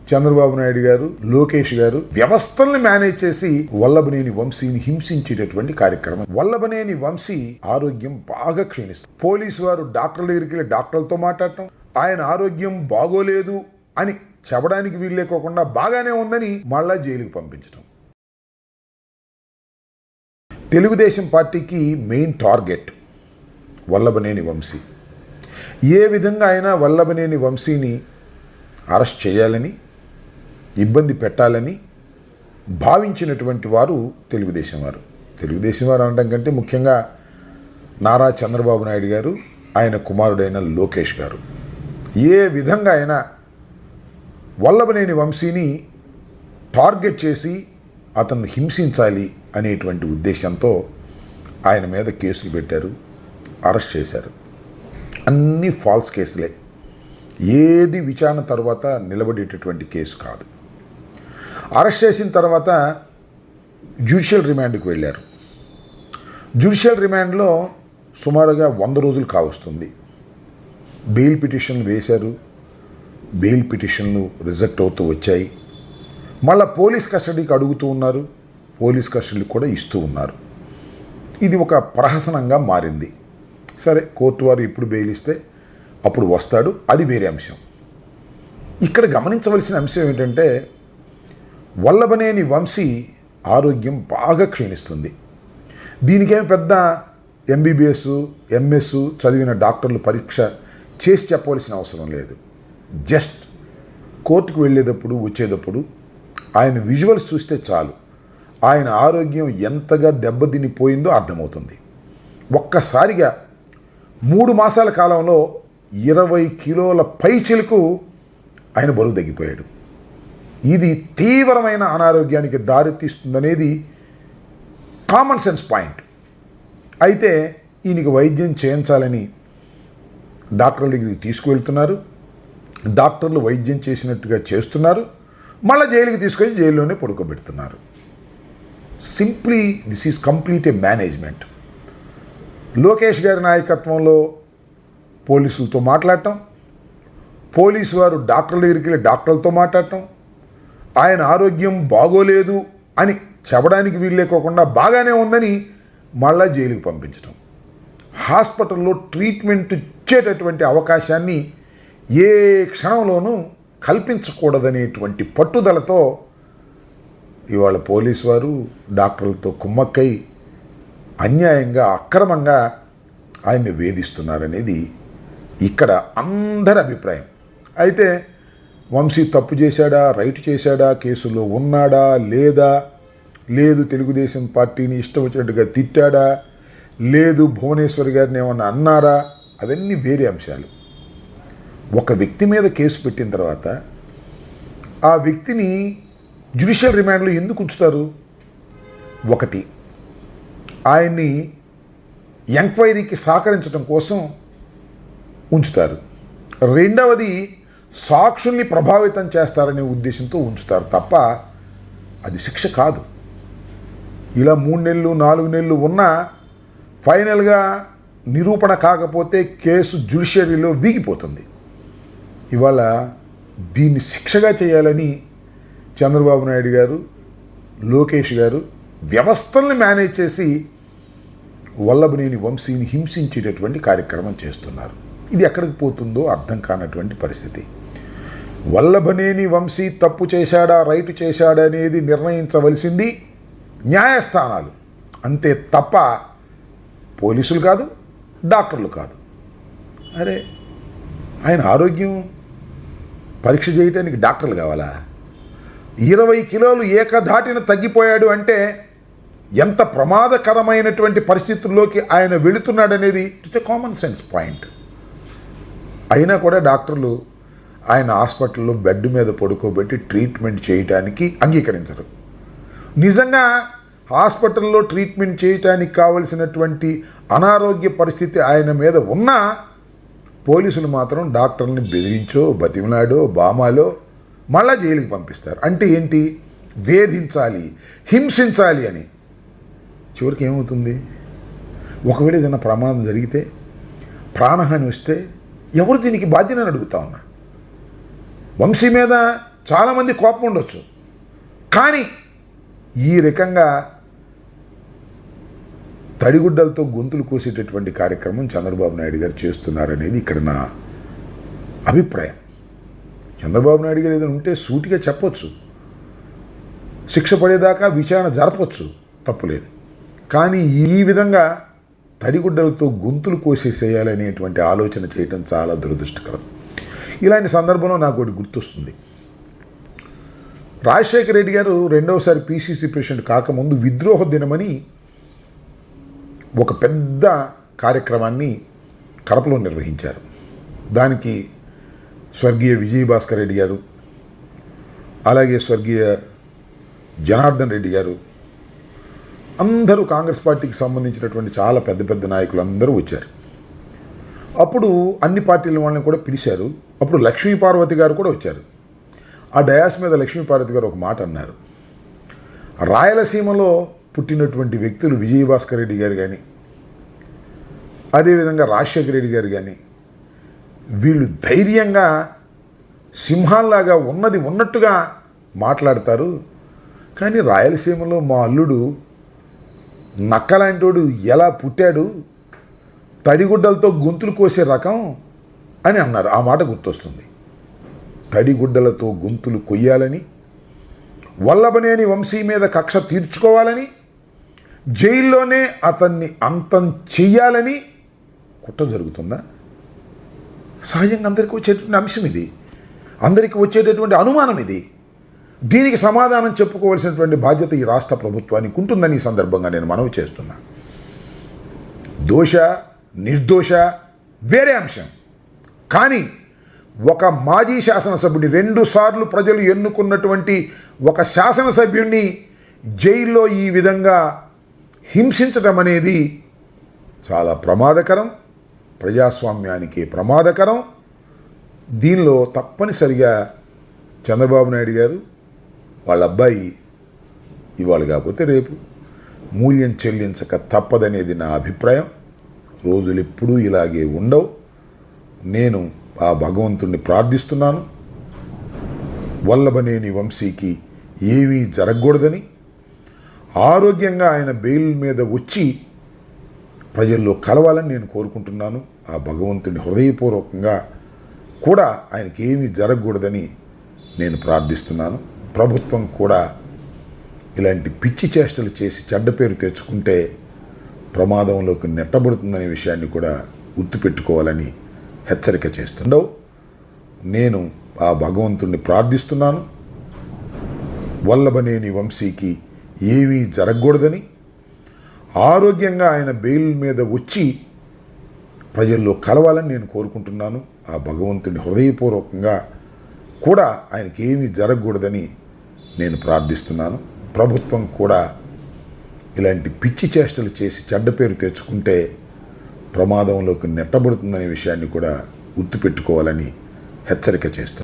చంద్రబాబు నాయుడు గారు, లోకేష్ గారు వ్యవస్థల్ని మేనేజ్ చేసి వల్లభనేని వంశీని హింసించేటటువంటి కార్యక్రమం. వల్లభనేని వంశీ ఆరోగ్యం బాగా క్షీణిస్తుంది. పోలీసు వారు డాక్టర్ల దగ్గరికి వెళ్ళి డాక్టర్లతో మాట్లాడటం, ఆయన ఆరోగ్యం బాగోలేదు అని చెప్పడానికి వీల్లేకోకుండా బాగానే ఉందని మళ్ళా జైలుకి పంపించడం. తెలుగుదేశం పార్టీకి మెయిన్ టార్గెట్ వల్లభనేని వంశీ. ఏ విధంగా అయినా వల్లభనేని వంశీని అరెస్ట్ చేయాలని, ఇబ్బంది పెట్టాలని భావించినటువంటి వారు తెలుగుదేశం వారు. తెలుగుదేశం వారు అనడం కంటే ముఖ్యంగా నారా చంద్రబాబు నాయుడు గారు, ఆయన కుమారుడైన లోకేష్ గారు ఏ విధంగా అయినా వల్లభనేని వంశీని టార్గెట్ చేసి అతన్ని హింసించాలి అనేటువంటి ఉద్దేశంతో ఆయన మీద కేసులు పెట్టారు, అరెస్ట్ చేశారు. అన్నీ ఫాల్స్ కేసులే. ఏది విచారణ తర్వాత నిలబడేటటువంటి కేసు కాదు. అరెస్ట్ చేసిన తర్వాత జ్యుడిషియల్ రిమాండ్కి వెళ్ళారు. జ్యుడిషియల్ రిమాండ్లో సుమారుగా 100 రోజులు కావస్తుంది. బెయిల్ పిటిషన్లు వేశారు, బెయిల్ పిటిషన్లు రిజెక్ట్ అవుతూ వచ్చాయి. మళ్ళీ పోలీస్ కస్టడీకి అడుగుతూ ఉన్నారు, పోలీస్ కస్టడీకి కూడా ఇస్తూ ఉన్నారు. ఇది ఒక ప్రహసనంగా మారింది. సరే, కోర్టు వారు ఇప్పుడు బెయిల్ ఇస్తే అప్పుడు వస్తాడు, అది వేరే అంశం. ఇక్కడ గమనించవలసిన అంశం ఏంటంటే వల్లభనేని వంశీ ఆరోగ్యం బాగా క్షీణిస్తుంది. దీనికేమి పెద్ద ఎంబీబీఎస్, ఎంఎస్ చదివిన డాక్టర్లు పరీక్ష చేసి చెప్పవలసిన అవసరం లేదు. జస్ట్ కోర్టుకు వెళ్ళేటప్పుడు వచ్చేటప్పుడు ఆయన విజువల్స్ చూస్తే చాలు ఆయన ఆరోగ్యం ఎంతగా దెబ్బతినిపోయిందో అర్థమవుతుంది. ఒక్కసారిగా 3 మాసాల కాలంలో 20 కిలోల పైచిలకు ఆయన బరువు తగ్గిపోయాడు. ఇది తీవ్రమైన అనారోగ్యానికి దారితీస్తుందనేది కామన్ సెన్స్ పాయింట్. అయితే ఈయనకి వైద్యం చేయించాలని డాక్టర్ల దగ్గరికి తీసుకువెళ్తున్నారు, డాక్టర్లు వైద్యం చేసినట్టుగా చేస్తున్నారు, మళ్ళీ జైలుకి తీసుకొచ్చి జైల్లోనే పడుకోబెడుతున్నారు. Simply this is complete a management. Lokesh గారి నాయకత్వంలో పోలీసులతో మాట్లాడటం, పోలీసు వారు డాక్టర్ల దగ్గరికి వెళ్ళి డాక్టర్లతో మాట్లాడటం, ఆయన ఆరోగ్యం బాగోలేదు అని చెప్పడానికి వీల్లేకోకుండా బాగానే ఉందని మళ్ళా జైలుకి పంపించడం, హాస్పిటల్లో ట్రీట్మెంట్ ఇచ్చేటటువంటి అవకాశాన్ని ఏ క్షణంలోనూ కల్పించకూడదనేటువంటి పట్టుదలతో ఇవాళ పోలీసు వారు డాక్టర్లతో కుమ్మక్కై అన్యాయంగా, అక్రమంగా ఆయన్ని వేధిస్తున్నారనేది ఇక్కడ అందరి అభిప్రాయం. అయితే వంశీ తప్పు చేశాడా, రైట్ చేశాడా, కేసులో ఉన్నాడా లేదా, లేదు తెలుగుదేశం పార్టీని ఇష్టం వచ్చినట్టుగా తిట్టాడా, లేదు భువనేశ్వర్ గారిని ఏమన్నా అన్నారా, అవన్నీ వేరే అంశాలు. ఒక వ్యక్తి మీద కేసు పెట్టిన తర్వాత ఆ వ్యక్తిని జ్యుడిషియల్ రిమాండ్లో ఎందుకు ఉంచుతారు? ఒకటి, ఆయన్ని ఎంక్వైరీకి సహకరించడం కోసం ఉంచుతారు. రెండవది, సాక్షుల్ని ప్రభావితం చేస్తారనే ఉద్దేశంతో ఉంచుతారు తప్ప అది శిక్ష కాదు. ఇలా 3 నెలలు 4 నెలలు ఉన్నా ఫైనల్గా నిరూపణ కాకపోతే కేసు జ్యుడిషియరీలో వీగిపోతుంది. ఇవాళ దీన్ని శిక్షగా చేయాలని చంద్రబాబు నాయుడు గారు, లోకేష్ గారు వ్యవస్థల్ని మేనేజ్ చేసి వల్లభనేని వంశీని హింసించేటటువంటి కార్యక్రమం చేస్తున్నారు. ఇది ఎక్కడికి పోతుందో అర్థం కానటువంటి పరిస్థితి. వల్లభనేని వంశీ తప్పు చేశాడా, రైట్ చేశాడా అనేది నిర్ణయించవలసింది న్యాయస్థానాలు, అంతే తప్ప పోలీసులు కాదు, డాక్టర్లు కాదు. అరే, ఆయన ఆరోగ్యం పరీక్ష చేయడానికి డాక్టర్లు కావాలా? 20 కిలోలు ఏకధాటిన తగ్గిపోయాడు అంటే ఎంత ప్రమాదకరమైనటువంటి పరిస్థితుల్లోకి ఆయన వెళుతున్నాడనేది it's a common sense point. అయినా కూడా డాక్టర్లు ఆయన హాస్పిటల్లో బెడ్ మీద పడుకోబెట్టి ట్రీట్మెంట్ చేయడానికి అంగీకరించరు. నిజంగా హాస్పిటల్లో ట్రీట్మెంట్ చేయడానికి కావలసినటువంటి అనారోగ్య పరిస్థితి ఆయన మీద ఉన్నా పోలీసులు మాత్రం డాక్టర్ని బెదిరించో, బతిమలాడో, బామాలో మళ్ళా జైలుకి పంపిస్తారు. అంటే ఏంటి? వేధించాలి, హింసించాలి అని. చివరికి ఏమవుతుంది? ఒకవేళ ఏదైనా ప్రమాదం జరిగితే, ప్రాణహాని వస్తే ఎవరు దీనికి బాధ్యతని అడుగుతా ఉన్నా. వంశీ మీద చాలామంది కోపం ఉండొచ్చు, కానీ ఈ రకంగా తడిగుడ్డలతో గొంతులు కోసేటటువంటి కార్యక్రమం చంద్రబాబు నాయుడు గారు చేస్తున్నారనేది ఇక్కడ నా అభిప్రాయం. చంద్రబాబు నాయుడు గారు ఏదైనా ఉంటే సూటిగా చెప్పొచ్చు, శిక్ష పడేదాకా విచారణ జరపవచ్చు, తప్పులేదు. కానీ ఈ విధంగా తడిగుడ్డలతో గొంతులు కోసేసేయాలనేటువంటి ఆలోచన చేయటం చాలా దురదృష్టకరం. ఇలాంటి సందర్భంలో నాకు ఒకటి గుర్తొస్తుంది. రాజశేఖర రెడ్డి గారు రెండవసారి పీసీసీ ప్రెసిడెంట్ కాకముందు విద్రోహ దినమని ఒక పెద్ద కార్యక్రమాన్ని కడపలో నిర్వహించారు. దానికి స్వర్గీయ విజయభాస్కర్ రెడ్డి గారు, అలాగే స్వర్గీయ జనార్దన్ రెడ్డి గారు, అందరూ కాంగ్రెస్ పార్టీకి సంబంధించినటువంటి చాలా పెద్ద పెద్ద నాయకులు అందరూ వచ్చారు. అప్పుడు అన్ని పార్టీల వాళ్ళని కూడా పిలిచారు. అప్పుడు లక్ష్మీపార్వతి గారు కూడా వచ్చారు. ఆ డయాస్ మీద లక్ష్మీపార్వతి గారు ఒక మాట అన్నారు. రాయలసీమలో పుట్టినటువంటి వ్యక్తులు విజయభాస్కర్ రెడ్డి గారు కానీ, అదేవిధంగా రాజశేఖర రెడ్డి గారు కానీ, వీళ్ళు ధైర్యంగా సింహాల్లాగా ఉన్నది ఉన్నట్టుగా మాట్లాడతారు. కానీ రాయలసీమలో మా అల్లుడు నక్కలాంటోడు ఎలా పుట్టాడు, తడిగుడ్డలతో గొంతులు కోసే రకం అని అన్నారు. ఆ మాట గుర్తొస్తుంది. తడిగుడ్డలతో గొంతులు కొయ్యాలని, వల్లభనేని వంశీ మీద కక్ష తీర్చుకోవాలని, జైల్లోనే అతన్ని అంతం చెయ్యాలని కుట్ర జరుగుతుందా? సహజంగా అందరికీ వచ్చేటటువంటి అంశం ఇది, అందరికీ వచ్చేటటువంటి అనుమానం ఇది. దీనికి సమాధానం చెప్పుకోవాల్సినటువంటి బాధ్యత ఈ రాష్ట్ర ప్రభుత్వానికి ఉంటుందని ఈ సందర్భంగా నేను మనవి చేస్తున్నా. దోష నిర్దోష వేరే అంశం, కానీ ఒక మాజీ శాసనసభ్యుడిని, 2 సార్లు ప్రజలు ఎన్నుకున్నటువంటి ఒక శాసనసభ్యుడిని జైల్లో ఈ విధంగా హింసించటం అనేది చాలా ప్రమాదకరం, ప్రజాస్వామ్యానికి ప్రమాదకరం. దీనిలో తప్పనిసరిగా చంద్రబాబు నాయుడు గారు, వాళ్ళ అబ్బాయి ఇవాళ కాకపోతే రేపు మూల్యం చెల్లించక తప్పదనేది నా అభిప్రాయం. రోజులు ఎప్పుడూ ఇలాగే ఉండవు. నేను ఆ భగవంతుణ్ణి ప్రార్థిస్తున్నాను, వల్లభనేని వంశీకి ఏమీ జరగకూడదని, ఆరోగ్యంగా ఆయన బెయిల్ మీద వచ్చి ప్రజల్లో కలవాలని నేను కోరుకుంటున్నాను. ఆ భగవంతుని హృదయపూర్వకంగా కూడా ఆయనకి ఏమీ జరగకూడదని నేను ప్రార్థిస్తున్నాను. ప్రభుత్వం కూడా ఇలాంటి పిచ్చి చేష్టలు చేసి చెడ్డ పేరు తెచ్చుకుంటే ప్రమాదంలోకి నెట్టబడుతుందనే విషయాన్ని కూడా గుర్తుపెట్టుకోవాలని హెచ్చరిక చేస్తుండవు. నేను ఆ భగవంతుణ్ణి ప్రార్థిస్తున్నాను, వల్లభనేని వంశీకి ఏమీ జరగకూడదని, ఆరోగ్యంగా ఆయన బెయిల్ మీద వచ్చి ప్రజల్లో కలవాలని నేను కోరుకుంటున్నాను. ఆ భగవంతుని హృదయపూర్వకంగా కూడా ఆయనకి ఏమీ జరగకూడదని నేను ప్రార్థిస్తున్నాను. ప్రభుత్వం కూడా ఇలాంటి పిచ్చి చేష్టలు చేసి చెడ్డ పేరు తెచ్చుకుంటే ప్రమాదంలోకి నెట్టబడుతుందనే విషయాన్ని కూడా గుర్తుపెట్టుకోవాలని హెచ్చరిక చేస్తున్నాను.